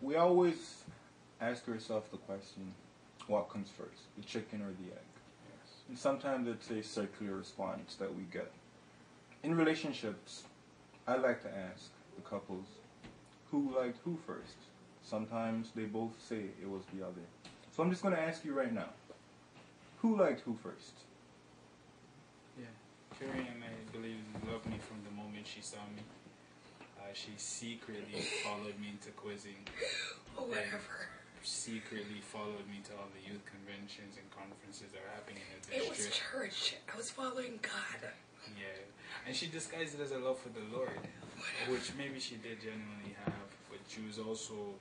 We always ask ourselves the question, what comes first, the chicken or the egg? Yes. And sometimes it's a circular response that we get. In relationships, I like to ask the couples, who liked who first? Sometimes they both say it was the other. So I'm just going to ask you right now, who liked who first? Yeah. Carrie and I believe loved me from the moment she saw me. She secretly followed me into quizzing. Or whatever. Secretly followed me to all the youth conventions and conferences that are happening in the It district. was church. I was following God. Yeah. And she disguised it as a love for the Lord, which maybe she did genuinely have, but she was also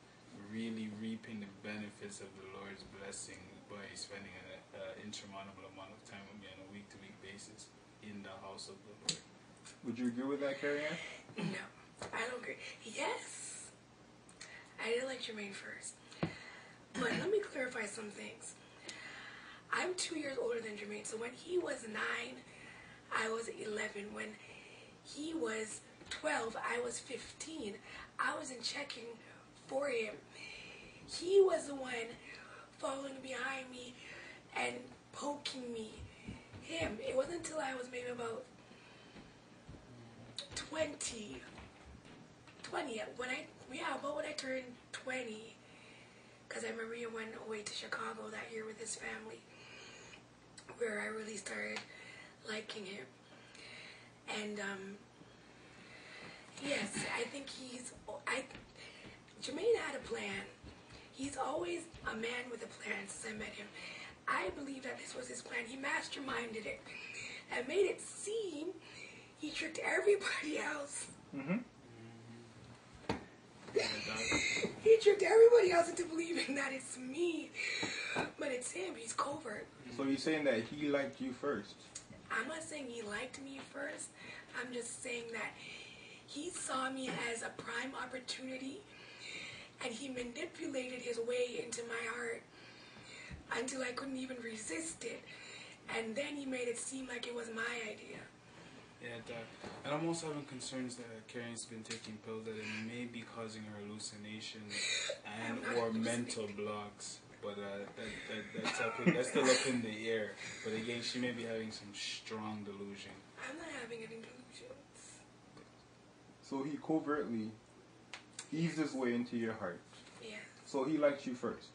really reaping the benefits of the Lord's blessing by spending an insurmountable amount of time with me on a week-to-week basis in the house of the Lord. Would you agree with that, Carrie Ann? No, I don't agree. Yes, I didn't like Jermaine first. But let me clarify some things. I'm 2 years older than Jermaine, so when he was 9, I was 11. When he was 12, I was 15. I wasn't checking for him. He was the one following behind me and poking me. Him. It wasn't until I was maybe about 20. About when I turned 20. Because I remember he went away to Chicago that year with his family, where I really started liking him. And yes, I think Jermaine had a plan. He's always a man with a plan since I met him. I believe that this was his plan. He masterminded it and made it seem he tricked everybody else. Mm-hmm. He tricked everybody else into believing that it's me, but it's him. He's covert. So you're saying that he liked you first? I'm not saying he liked me first. I'm just saying that he saw me as a prime opportunity, and he manipulated his way into my heart until I couldn't even resist it. And then he made it seem like it was my idea. Yeah, and I'm also having concerns that Karen's been taking pills that it may be causing her hallucinations and or mental blocks. But that's still up in the air. But again, she may be having some strong delusion. I'm not having any delusions. So he covertly eased his way into your heart. Yeah. So he liked you first.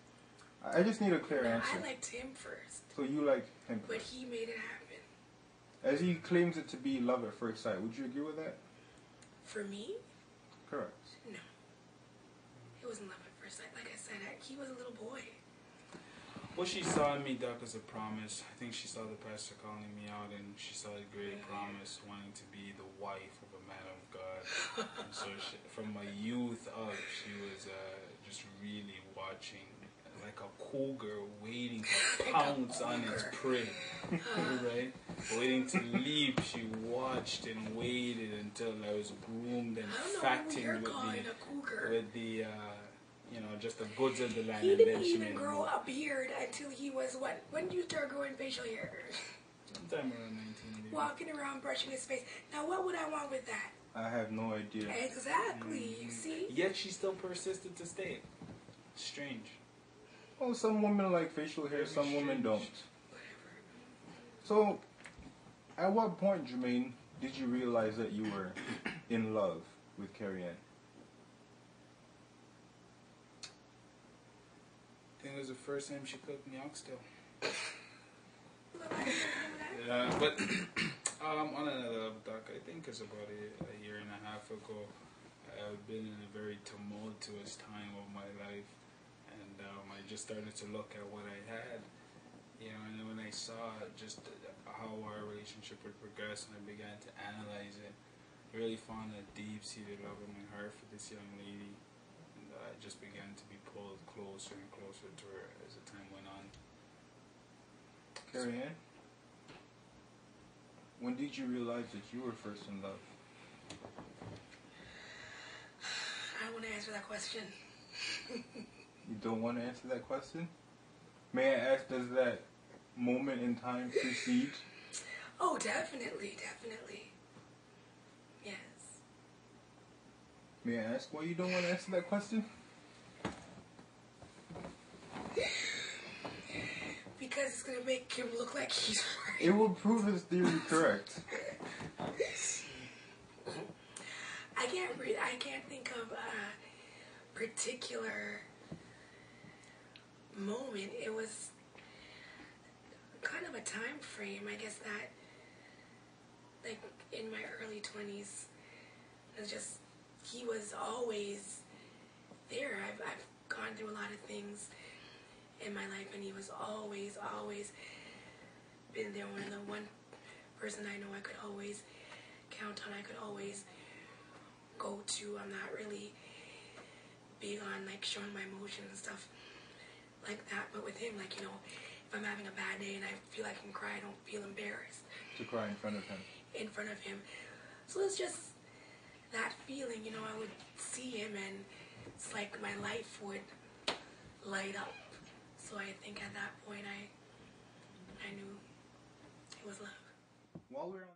I just need a clear answer. I liked him first. So you liked him first. But he made it happen. As he claims it to be love at first sight, would you agree with that? For me? Correct. No. It wasn't love at first sight. Like I said, he was a little boy. Well, she saw in me, Doc, as a promise. I think she saw the pastor calling me out, and she saw a great promise, wanting to be the wife of a man of God. And so from my youth up, she was just really watching, like a cougar waiting to pounce on its prey, right? Waiting to leap. She watched and waited until I was groomed and fattened with the just the goods of the land. He and didn't then she even grow a beard until he was what? When did you start growing facial hair? Sometime around 19. Maybe. Walking around brushing his face. Now what would I want with that? I have no idea. Exactly. You see? Yet she still persisted to stay. Strange. Well, some women like facial hair, some women don't. So, at what point, Jermaine, did you realize that you were in love with Carrie Ann? I think it was the first time she cooked me oxtail. But on another level, Doc, I think it's about a year and a half ago. I've been in a very tumultuous time of my life, and I just started to look at what I had, and then when I saw just how our relationship would progress, and I began to analyze it, I really found a deep-seated love in my heart for this young lady, and I just began to be pulled closer and closer to her as the time went on. Carrie Ann, when did you realize that you were first in love? I don't want to answer that question. You don't want to answer that question? May I ask, does that moment in time precede? Oh, definitely. Yes. May I ask why you don't want to answer that question? gonna make him look like he's right. It will prove his theory correct. I can't think of a particular moment. It was kind of a time frame, I guess, that like in my early 20s, it was just, he was always there. I've gone through a lot of things in my life, and he was always been there. One person I know I could always count on, I could always go to. I'm not really big on like showing my emotions and stuff like that, but with him, like, you know, if I'm having a bad day and I feel I can cry, I don't feel embarrassed To cry in front of him. in front of him. So it's just that feeling, you know, I would see him and it's like my life would light up. So I think at that point I knew it was love. While we're on